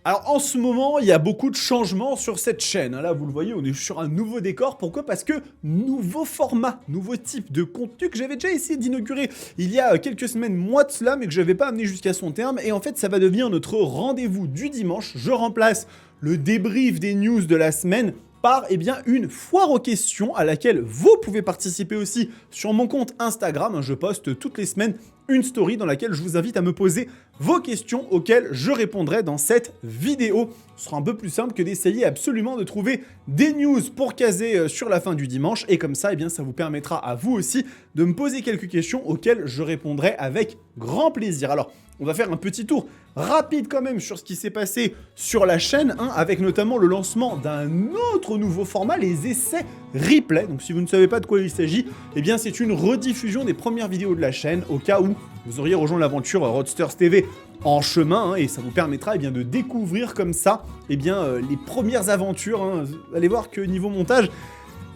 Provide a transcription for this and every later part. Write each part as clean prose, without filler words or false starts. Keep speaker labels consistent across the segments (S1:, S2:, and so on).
S1: Alors en ce moment, il y a beaucoup de changements sur cette chaîne. Là, vous le voyez, on est sur un nouveau décor. Pourquoi? Parce que nouveau format, nouveau type de contenu que j'avais déjà essayé d'inaugurer il y a quelques semaines, mois de cela, mais que je n'avais pas amené jusqu'à son terme. Et en fait, ça va devenir notre rendez-vous du dimanche. Je remplace le débrief des news de la semaine par une foire aux questions à laquelle vous pouvez participer aussi sur mon compte Instagram. Je poste toutes les semaines une story dans laquelle je vous invite à me poser vos questions auxquelles je répondrai dans cette vidéo. Ce sera un peu plus simple que d'essayer absolument de trouver des news pour caser sur la fin du dimanche. Et comme ça, ça vous permettra à vous aussi de me poser quelques questions auxquelles je répondrai avec grand plaisir. Alors, on va faire un petit tour rapide quand même sur ce qui s'est passé sur la chaîne, avec notamment le lancement d'un autre nouveau format, les essais replay. Donc si vous ne savez pas de quoi il s'agit, c'est une rediffusion des premières vidéos de la chaîne au cas où vous auriez rejoint l'aventure Roadsters TV en chemin, et ça vous permettra de découvrir comme ça les premières aventures. Vous allez voir que niveau montage,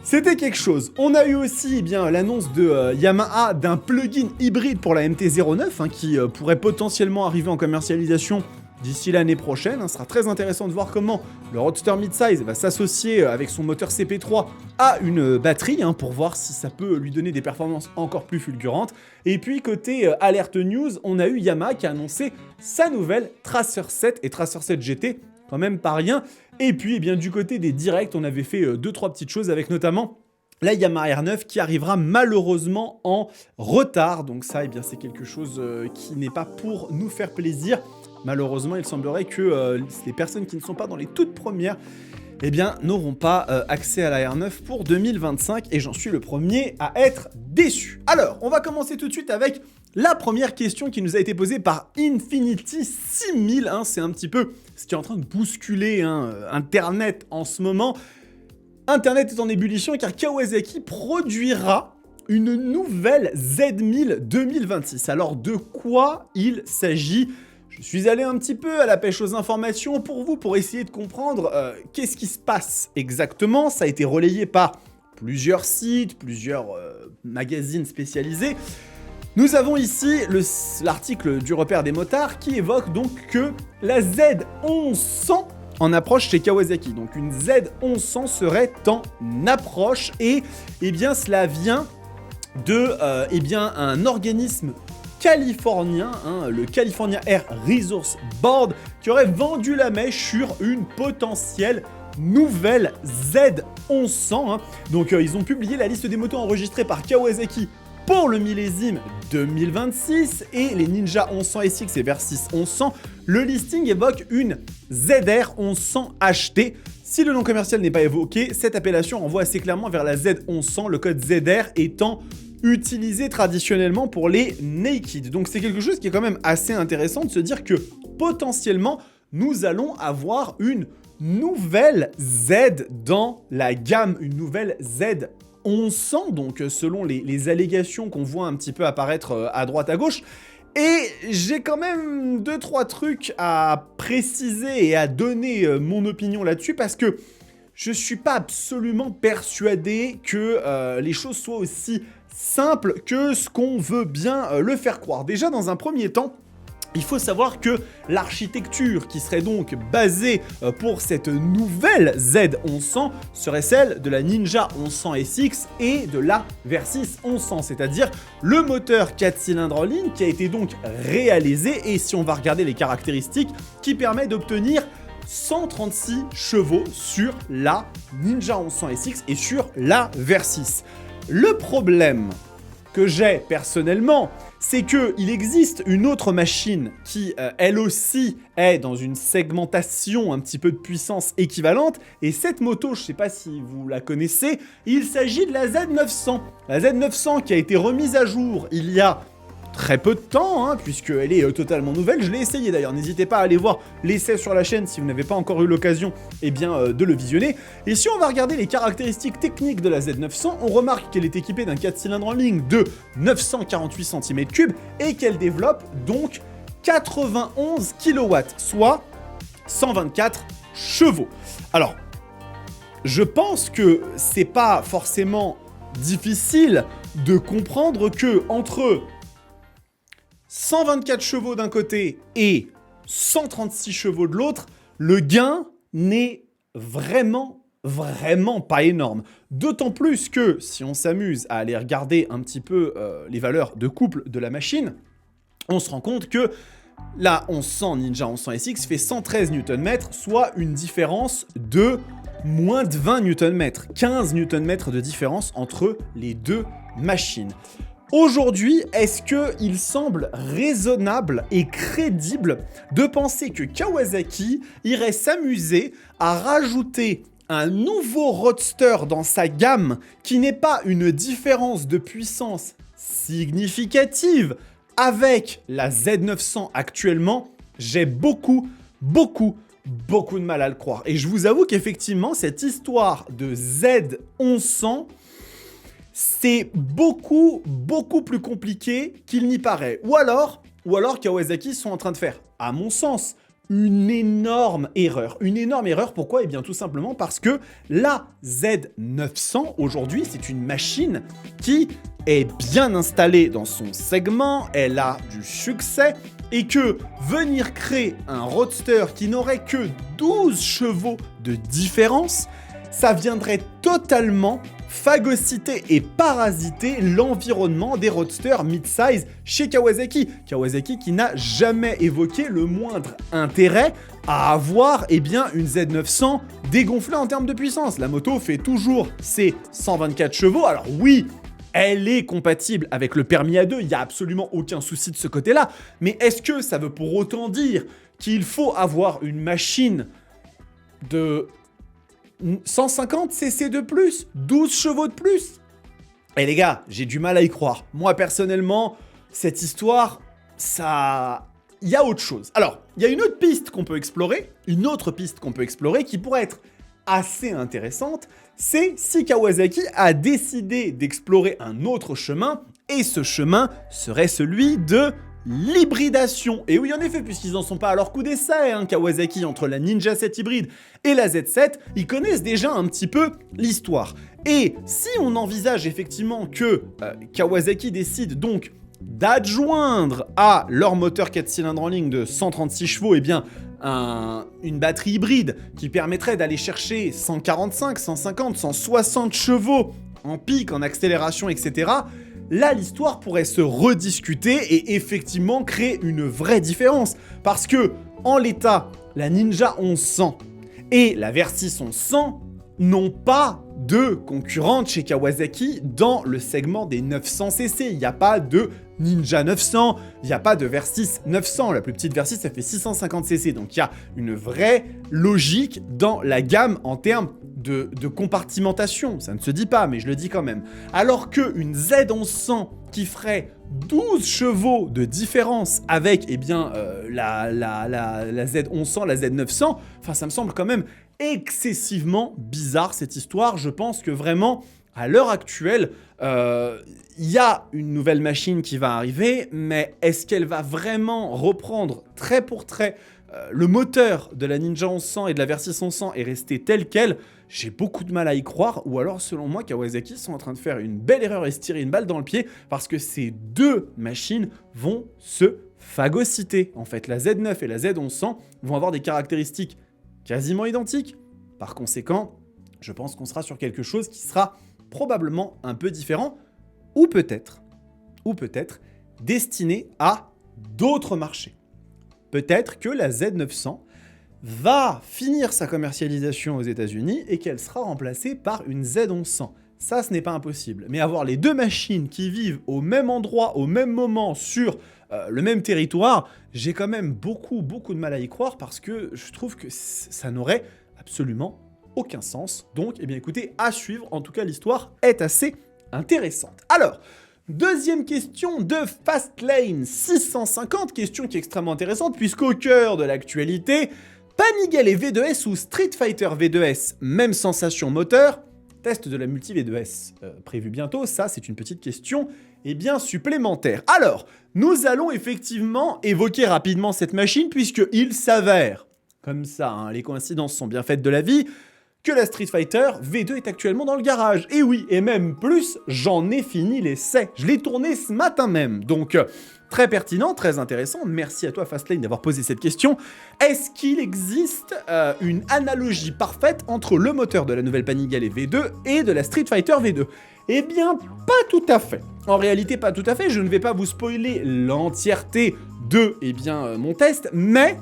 S1: c'était quelque chose. On a eu aussi l'annonce de Yamaha d'un plugin hybride pour la MT-09 qui pourrait potentiellement arriver en commercialisation d'ici l'année prochaine. Ce sera très intéressant de voir comment le Roadster Midsize va s'associer avec son moteur CP3 à une batterie pour voir si ça peut lui donner des performances encore plus fulgurantes. Et puis côté Alert News, on a eu Yamaha qui a annoncé sa nouvelle Tracer 7 et Tracer 7 GT, quand même pas rien. Et puis du côté des directs, on avait fait 2-3 petites choses avec notamment la Yamaha R9 qui arrivera malheureusement en retard. Donc ça, c'est quelque chose qui n'est pas pour nous faire plaisir. Malheureusement, il semblerait que les personnes qui ne sont pas dans les toutes premières n'auront pas accès à la R9 pour 2025, et j'en suis le premier à être déçu. Alors, on va commencer tout de suite avec la première question qui nous a été posée par Infinity 6000. C'est un petit peu ce qui est en train de bousculer Internet en ce moment. Internet est en ébullition car Kawasaki produira une nouvelle Z1000 2026. Alors, de quoi il s'agit ? Je suis allé un petit peu à la pêche aux informations pour vous, pour essayer de comprendre qu'est-ce qui se passe exactement. Ça a été relayé par plusieurs sites, plusieurs magazines spécialisés. Nous avons ici l'article du repère des motards qui évoque donc que la Z1100 en approche chez Kawasaki. Donc une Z1100 serait en approche, et cela vient de un organisme californien, le California Air Resource Board, qui aurait vendu la mèche sur une potentielle nouvelle Z1100. Donc ils ont publié la liste des motos enregistrées par Kawasaki pour le millésime 2026 et les Ninja 1100 SX et Versys 1100. Le listing évoque une ZR 1100 HT. Si le nom commercial n'est pas évoqué, cette appellation renvoie assez clairement vers la Z1100, le code ZR étant utilisé traditionnellement pour les naked. Donc c'est quelque chose qui est quand même assez intéressant de se dire que potentiellement nous allons avoir une nouvelle Z dans la gamme, une nouvelle Z 1100, donc selon les allégations qu'on voit un petit peu apparaître à droite à gauche. Et j'ai quand même 2-3 trucs à préciser et à donner mon opinion là-dessus, parce que je suis pas absolument persuadé que les choses soient aussi simples que ce qu'on veut bien le faire croire. Déjà, dans un premier temps, il faut savoir que l'architecture qui serait donc basée pour cette nouvelle Z1100 serait celle de la Ninja 1100 SX et de la Versys 1100, c'est-à-dire le moteur 4 cylindres en ligne qui a été donc réalisé, et si on va regarder les caractéristiques, qui permet d'obtenir 136 chevaux sur la Ninja 1100 SX et sur la Versys. Le problème que j'ai personnellement, c'est qu'il existe une autre machine qui, elle aussi, est dans une segmentation un petit peu de puissance équivalente, et cette moto, je ne sais pas si vous la connaissez, il s'agit de la Z900. La Z900 qui a été remise à jour il y a très peu de temps, puisqu'elle est totalement nouvelle. Je l'ai essayé d'ailleurs, n'hésitez pas à aller voir l'essai sur la chaîne si vous n'avez pas encore eu l'occasion de le visionner. Et si on va regarder les caractéristiques techniques de la Z900, on remarque qu'elle est équipée d'un 4 cylindres en ligne de 948 cm3 et qu'elle développe donc 91 kW, soit 124 chevaux. Alors, je pense que c'est pas forcément difficile de comprendre que entre 124 chevaux d'un côté et 136 chevaux de l'autre, le gain n'est vraiment pas énorme. D'autant plus que si on s'amuse à aller regarder un petit peu les valeurs de couple de la machine, on se rend compte que la 1100 Ninja 1100 SX fait 113 Nm, soit une différence de moins de 20 Nm, 15 Nm de différence entre les deux machines. Aujourd'hui, est-ce qu'il semble raisonnable et crédible de penser que Kawasaki irait s'amuser à rajouter un nouveau roadster dans sa gamme qui n'est pas une différence de puissance significative avec la Z900 actuellement? J'ai beaucoup de mal à le croire. Et je vous avoue qu'effectivement, cette histoire de Z1100, c'est beaucoup plus compliqué qu'il n'y paraît. Ou alors Kawasaki sont en train de faire, à mon sens, une énorme erreur. Une énorme erreur, pourquoi? Eh bien tout simplement parce que la Z900, aujourd'hui, c'est une machine qui est bien installée dans son segment, elle a du succès, et que venir créer un roadster qui n'aurait que 12 chevaux de différence, ça viendrait totalement phagocyter et parasiter l'environnement des roadsters mid-size chez Kawasaki. Kawasaki qui n'a jamais évoqué le moindre intérêt à avoir une Z900 dégonflée en termes de puissance. La moto fait toujours ses 124 chevaux. Alors oui, elle est compatible avec le permis A2, il n'y a absolument aucun souci de ce côté-là. Mais est-ce que ça veut pour autant dire qu'il faut avoir une machine de 150 cc de plus, 12 chevaux de plus? Et les gars, j'ai du mal à y croire. Moi, personnellement, cette histoire, il y a autre chose. Alors, il y a une autre piste qu'on peut explorer, qui pourrait être assez intéressante, c'est si Kawasaki a décidé d'explorer un autre chemin, et ce chemin serait celui de l'hybridation. Et oui, en effet, puisqu'ils n'en sont pas à leur coup d'essai, Kawasaki, entre la Ninja 7 hybride et la Z7, ils connaissent déjà un petit peu l'histoire. Et si on envisage effectivement que Kawasaki décide donc d'adjoindre à leur moteur 4 cylindres en ligne de 136 chevaux, une batterie hybride qui permettrait d'aller chercher 145, 150, 160 chevaux en pic, en accélération, etc., là, l'histoire pourrait se rediscuter et effectivement créer une vraie différence. Parce que, en l'état, la Ninja 1100 et la Versys 1100 n'ont pas de concurrente chez Kawasaki dans le segment des 900 cc. Il n'y a pas de Ninja 900, il n'y a pas de Versys 900. La plus petite Versys, ça fait 650 cc. Donc, il y a une vraie logique dans la gamme en termes de compartimentation. Ça ne se dit pas, mais je le dis quand même. Alors qu'une Z1100 qui ferait 12 chevaux de différence avec la Z1100, la Z900, enfin, ça me semble quand même excessivement bizarre cette histoire. Je pense que vraiment, à l'heure actuelle, il y a une nouvelle machine qui va arriver, mais est-ce qu'elle va vraiment reprendre trait pour trait le moteur de la Ninja 1100 et de la Versys 1100 et rester tel quel? J'ai beaucoup de mal à y croire, ou alors selon moi Kawasaki sont en train de faire une belle erreur et se tirer une balle dans le pied parce que ces deux machines vont se phagocyter. En fait, la Z9 et la Z1100 vont avoir des caractéristiques quasiment identiques. Par conséquent, je pense qu'on sera sur quelque chose qui sera probablement un peu différent, ou peut-être destiné à d'autres marchés. Peut-être que la Z900 va finir sa commercialisation aux États-Unis et qu'elle sera remplacée par une Z1100. Ça, ce n'est pas impossible. Mais avoir les deux machines qui vivent au même endroit, au même moment, sur le même territoire, j'ai quand même beaucoup de mal à y croire parce que je trouve que ça n'aurait absolument aucun sens. Donc, écoutez, à suivre. En tout cas, l'histoire est assez intéressante. Alors, deuxième question de Fastlane 650, question qui est extrêmement intéressante puisqu'au cœur de l'actualité, Panigale et V2S ou Street Fighter V2S, même sensation moteur, test de la multi V2S prévu bientôt, ça c'est une petite question supplémentaire. Alors, nous allons effectivement évoquer rapidement cette machine puisqu'il s'avère, comme ça, les coïncidences sont bien faites de la vie, que la Street Fighter V2 est actuellement dans le garage. Et oui, et même plus, j'en ai fini l'essai. Je l'ai tourné ce matin même. Donc, très pertinent, très intéressant. Merci à toi, Fastlane, d'avoir posé cette question. Est-ce qu'il existe une analogie parfaite entre le moteur de la nouvelle Panigale V2 et de la Street Fighter V2 ? Eh bien, pas tout à fait. En réalité, pas tout à fait. Je ne vais pas vous spoiler l'entièreté de mon test, mais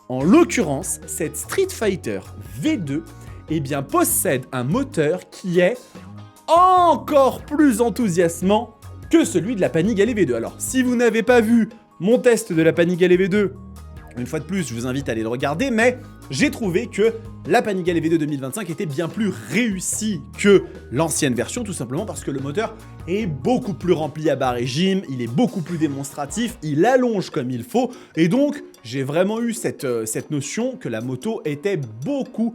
S1: en l'occurrence, cette Street Fighter V2 possède un moteur qui est encore plus enthousiasmant que celui de la Panigale V2. Alors, si vous n'avez pas vu mon test de la Panigale V2, une fois de plus, je vous invite à aller le regarder, mais j'ai trouvé que la Panigale V2 2025 était bien plus réussie que l'ancienne version, tout simplement parce que le moteur est beaucoup plus rempli à bas régime, il est beaucoup plus démonstratif, il allonge comme il faut, et donc j'ai vraiment eu cette notion que la moto était beaucoup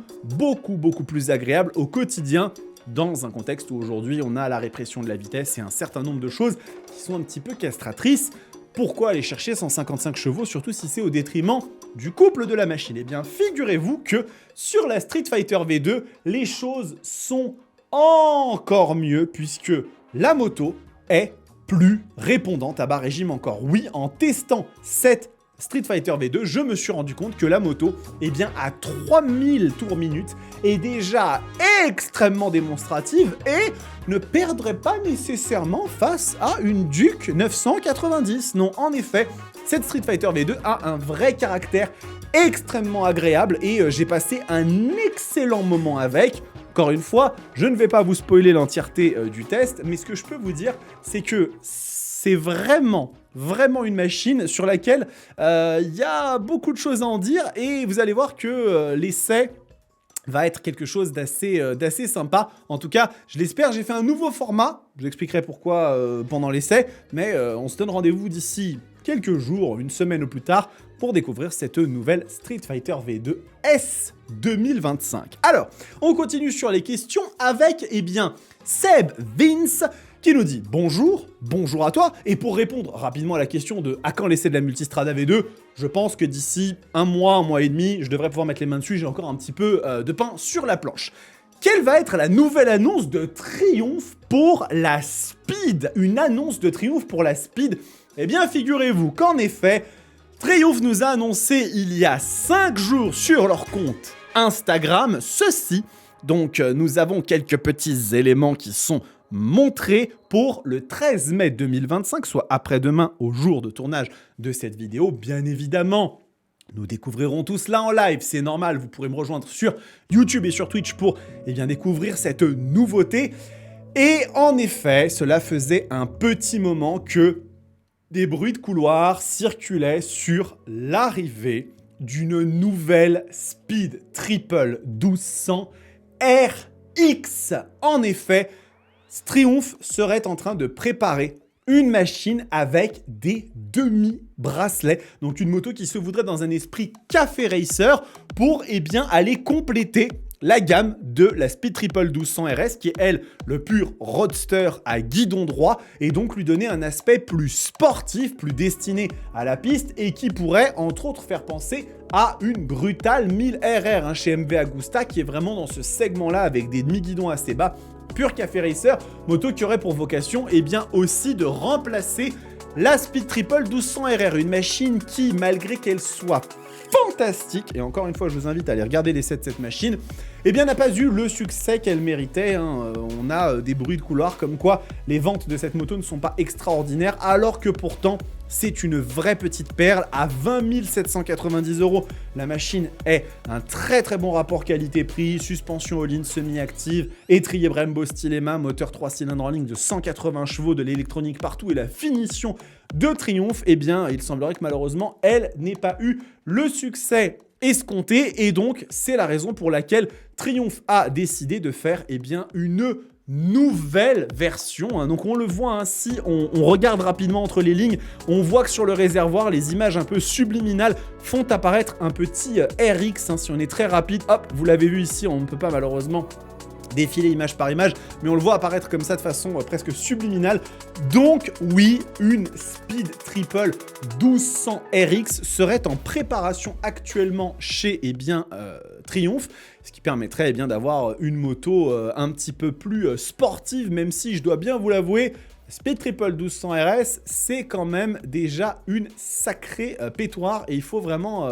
S1: plus agréable au quotidien, dans un contexte où aujourd'hui on a la répression de la vitesse et un certain nombre de choses qui sont un petit peu castratrices. Pourquoi aller chercher 155 chevaux, surtout si c'est au détriment du couple de la machine? Eh bien, figurez-vous que sur la Street Fighter V2, les choses sont encore mieux, puisque la moto est plus répondante à bas régime encore. Oui, en testant cette Street Fighter V2, je me suis rendu compte que la moto, à 3000 tours minute, est déjà extrêmement démonstrative et ne perdrait pas nécessairement face à une Duke 990. Non, en effet, cette Street Fighter V2 a un vrai caractère extrêmement agréable et j'ai passé un excellent moment avec. Encore une fois, je ne vais pas vous spoiler l'entièreté du test, mais ce que je peux vous dire, c'est que c'est vraiment une machine sur laquelle il y a beaucoup de choses à en dire et vous allez voir que l'essai va être quelque chose d'assez sympa. En tout cas, je l'espère. J'ai fait un nouveau format. Je vous expliquerai pourquoi pendant l'essai, mais on se donne rendez-vous d'ici quelques jours, une semaine ou plus tard, pour découvrir cette nouvelle Street Fighter V2 S 2025. Alors, on continue sur les questions avec, Seb Vince, qui nous dit bonjour à toi, et pour répondre rapidement à la question de à quand l'essai de la Multistrada V2, je pense que d'ici un mois et demi, je devrais pouvoir mettre les mains dessus, j'ai encore un petit peu de pain sur la planche. Quelle va être la nouvelle annonce de Triumph pour la Speed? Une annonce de Triumph pour la Speed? Eh bien, figurez-vous qu'en effet, Triumph nous a annoncé il y a 5 jours sur leur compte Instagram ceci. Donc, nous avons quelques petits éléments qui sont montrés pour le 13 mai 2025, soit après-demain au jour de tournage de cette vidéo. Bien évidemment, nous découvrirons tout cela en live, c'est normal, vous pourrez me rejoindre sur YouTube et sur Twitch pour découvrir cette nouveauté. Et en effet, cela faisait un petit moment que des bruits de couloir circulaient sur l'arrivée d'une nouvelle Speed Triple 1200 RX. En effet, Triumph serait en train de préparer une machine avec des demi-bracelets. Donc une moto qui se voudrait dans un esprit café racer pour aller compléter la gamme de la Speed Triple 1200 RS qui est, elle, le pur roadster à guidon droit et donc lui donner un aspect plus sportif, plus destiné à la piste et qui pourrait, entre autres, faire penser à une brutale 1000 RR chez MV Agusta qui est vraiment dans ce segment-là avec des demi-guidons assez bas, pur café racer, moto qui aurait pour vocation aussi de remplacer la Speed Triple 1200 RR, une machine qui, malgré qu'elle soit fantastique, et encore une fois je vous invite à aller regarder l'essai de cette machine, n'a pas eu le succès qu'elle méritait. On a des bruits de couloir comme quoi les ventes de cette moto ne sont pas extraordinaires, alors que pourtant c'est une vraie petite perle à 20 790 €. La machine est un très bon rapport qualité-prix, suspension all-in semi-active, étrier Brembo Stylema, moteur 3 cylindres en ligne de 180 chevaux, de l'électronique partout et la finition de Triumph. Il semblerait que malheureusement elle n'ait pas eu le succès escompté et donc c'est la raison pour laquelle Triumph a décidé de faire une nouvelle version. Donc on le voit si on regarde rapidement entre les lignes, on voit que sur le réservoir, les images un peu subliminales font apparaître un petit RX. Si on est très rapide, hop, vous l'avez vu ici, on ne peut pas malheureusement défiler image par image, mais on le voit apparaître comme ça de façon presque subliminale. Donc oui, une Speed Triple 1200 RX serait en préparation actuellement chez Triumph, ce qui permettrait d'avoir une moto un petit peu plus sportive, même si je dois bien vous l'avouer, Speed Triple 1200 RS, c'est quand même déjà une sacrée pétoire et il faut vraiment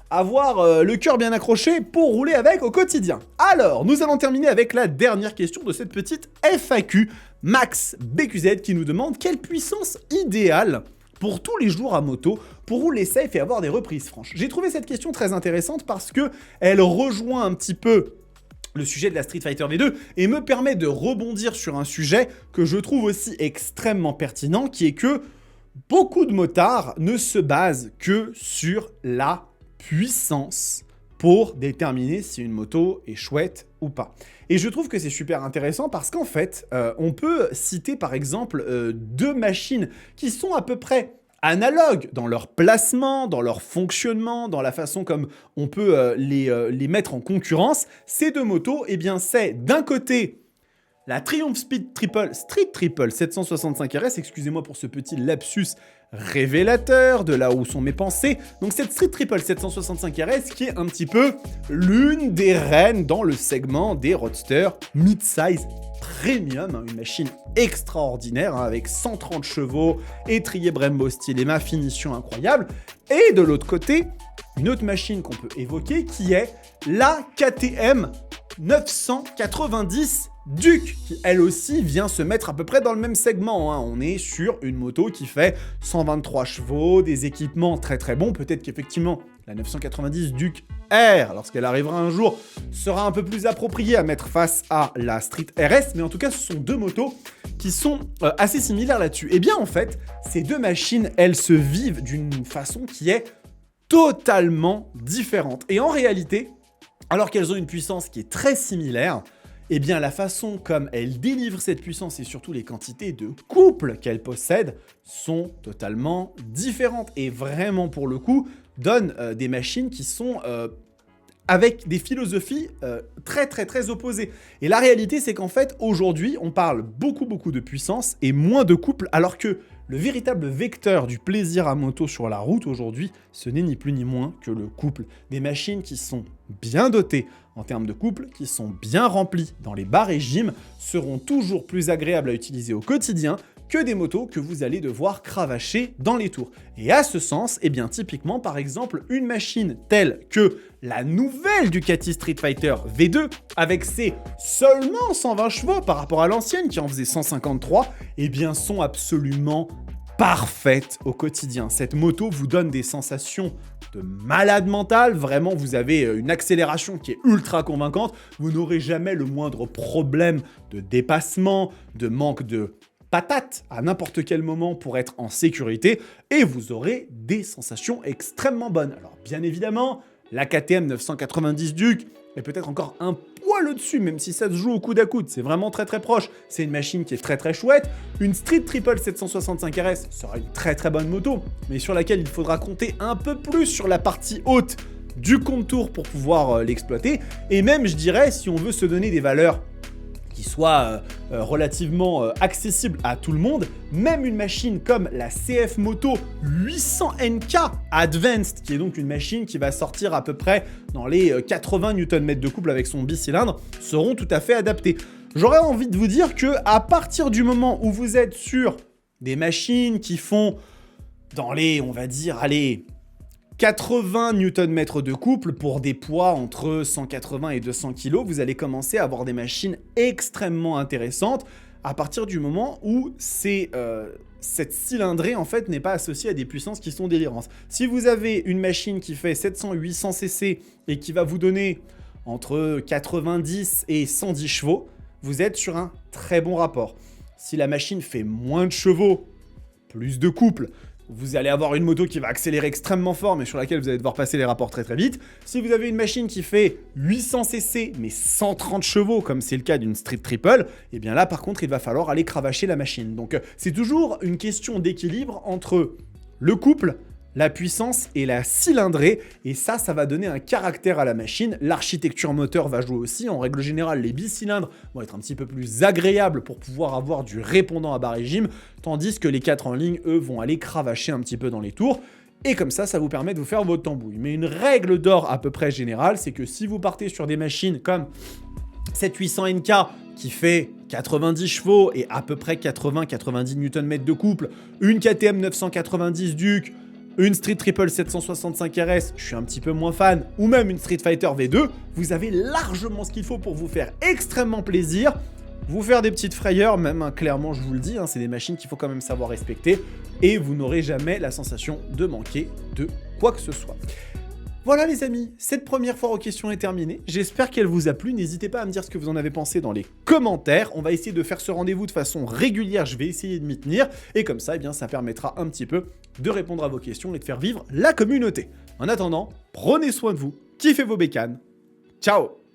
S1: avoir le cœur bien accroché pour rouler avec au quotidien. Alors, nous allons terminer avec la dernière question de cette petite FAQ. Max BQZ qui nous demande quelle puissance idéale pour tous les jours à moto pour rouler safe et avoir des reprises franches. J'ai trouvé cette question très intéressante parce que elle rejoint un petit peu le sujet de la Street Fighter V2 et me permet de rebondir sur un sujet que je trouve aussi extrêmement pertinent, qui est que beaucoup de motards ne se basent que sur la puissance pour déterminer si une moto est chouette ou pas. Et je trouve que c'est super intéressant parce qu'en fait, on peut citer par exemple deux machines qui sont à peu près analogues dans leur placement, dans leur fonctionnement, dans la façon comme on peut les mettre en concurrence. Ces deux motos, eh bien c'est d'un côté la Triumph Speed Triple Street Triple 765 RS, excusez-moi pour ce petit lapsus révélateur de là où sont mes pensées. Donc cette Street Triple 765 RS qui est un petit peu l'une des reines dans le segment des roadsters mid-size premium, une machine extraordinaire avec 130 chevaux, étrier Brembo Stylema, finition incroyable. Et de l'autre côté, une autre machine qu'on peut évoquer qui est la KTM 990 Duke, qui elle aussi vient se mettre à peu près dans le même segment. Hein. On est sur une moto qui fait 123 chevaux, des équipements très très bons. Peut-être qu'effectivement, la 990 Duke R, lorsqu'elle arrivera un jour, sera un peu plus appropriée à mettre face à la Street RS. Mais en tout cas, ce sont deux motos qui sont assez similaires là-dessus. Et bien en fait, ces deux machines, elles se vivent d'une façon qui est totalement différente. Et en réalité, alors qu'elles ont une puissance qui est très similaire, eh bien la façon comme elles délivrent cette puissance et surtout les quantités de couple qu'elles possèdent sont totalement différentes et vraiment pour le coup donnent des machines qui sont avec des philosophies très opposées. Et la réalité c'est qu'en fait aujourd'hui on parle beaucoup de puissance et moins de couple, alors que le véritable vecteur du plaisir à moto sur la route aujourd'hui, ce n'est ni plus ni moins que le couple. Des machines qui sont bien dotées en termes de couple, qui sont bien remplies dans les bas régimes, seront toujours plus agréables à utiliser au quotidien que des motos que vous allez devoir cravacher dans les tours. Et à ce sens, eh bien typiquement par exemple une machine telle que la nouvelle Ducati Street Fighter V2 avec ses seulement 120 chevaux par rapport à l'ancienne qui en faisait 153, eh bien sont absolument parfaites au quotidien. Cette moto vous donne des sensations de malade mental, vraiment vous avez une accélération qui est ultra convaincante, vous n'aurez jamais le moindre problème de dépassement, de manque de patate à n'importe quel moment pour être en sécurité et vous aurez des sensations extrêmement bonnes. Alors bien évidemment, la KTM 990 Duke est peut-être encore un poil au-dessus, même si ça se joue au coude à coude, c'est vraiment très proche. C'est une machine qui est très chouette. Une Street Triple 765 RS sera une très bonne moto, mais sur laquelle il faudra compter un peu plus sur la partie haute du contour pour pouvoir l'exploiter. Et même, je dirais, si on veut se donner des valeurs qui soit relativement accessible à tout le monde, même une machine comme la CF Moto 800NK Advanced, qui est donc une machine qui va sortir à peu près dans les 80 Nm de couple avec son bicylindre, seront tout à fait adaptées. J'aurais envie de vous dire que à partir du moment où vous êtes sur des machines qui font dans les, on va dire, allez, 80 Nm de couple pour des poids entre 180 et 200 kg, vous allez commencer à avoir des machines extrêmement intéressantes à partir du moment où cette cylindrée en fait n'est pas associée à des puissances qui sont délirantes. Si vous avez une machine qui fait 700-800 cc et qui va vous donner entre 90 et 110 chevaux, vous êtes sur un très bon rapport. Si la machine fait moins de chevaux, plus de couple, vous allez avoir une moto qui va accélérer extrêmement fort, mais sur laquelle vous allez devoir passer les rapports très vite. Si vous avez une machine qui fait 800 cc, mais 130 chevaux, comme c'est le cas d'une Street Triple, et bien là, par contre, il va falloir aller cravacher la machine. Donc, c'est toujours une question d'équilibre entre le couple, la puissance et la cylindrée, et ça va donner un caractère à la machine. L'architecture moteur va jouer aussi. En règle générale, les bicylindres vont être un petit peu plus agréables pour pouvoir avoir du répondant à bas régime, tandis que les 4 en ligne, eux, vont aller cravacher un petit peu dans les tours. Et comme ça vous permet de vous faire votre tambouille. Mais une règle d'or à peu près générale, c'est que si vous partez sur des machines comme cette 800 NK qui fait 90 chevaux et à peu près 80-90 Nm de couple, une KTM 990 Duke, une Street Triple 765 RS, je suis un petit peu moins fan, ou même une Street Fighter V2, vous avez largement ce qu'il faut pour vous faire extrêmement plaisir, vous faire des petites frayeurs, même clairement je vous le dis, c'est des machines qu'il faut quand même savoir respecter, et vous n'aurez jamais la sensation de manquer de quoi que ce soit. Voilà les amis, cette première foire aux questions est terminée. J'espère qu'elle vous a plu. N'hésitez pas à me dire ce que vous en avez pensé dans les commentaires. On va essayer de faire ce rendez-vous de façon régulière. Je vais essayer de m'y tenir. Et comme ça, ça permettra un petit peu de répondre à vos questions et de faire vivre la communauté. En attendant, prenez soin de vous, kiffez vos bécanes. Ciao!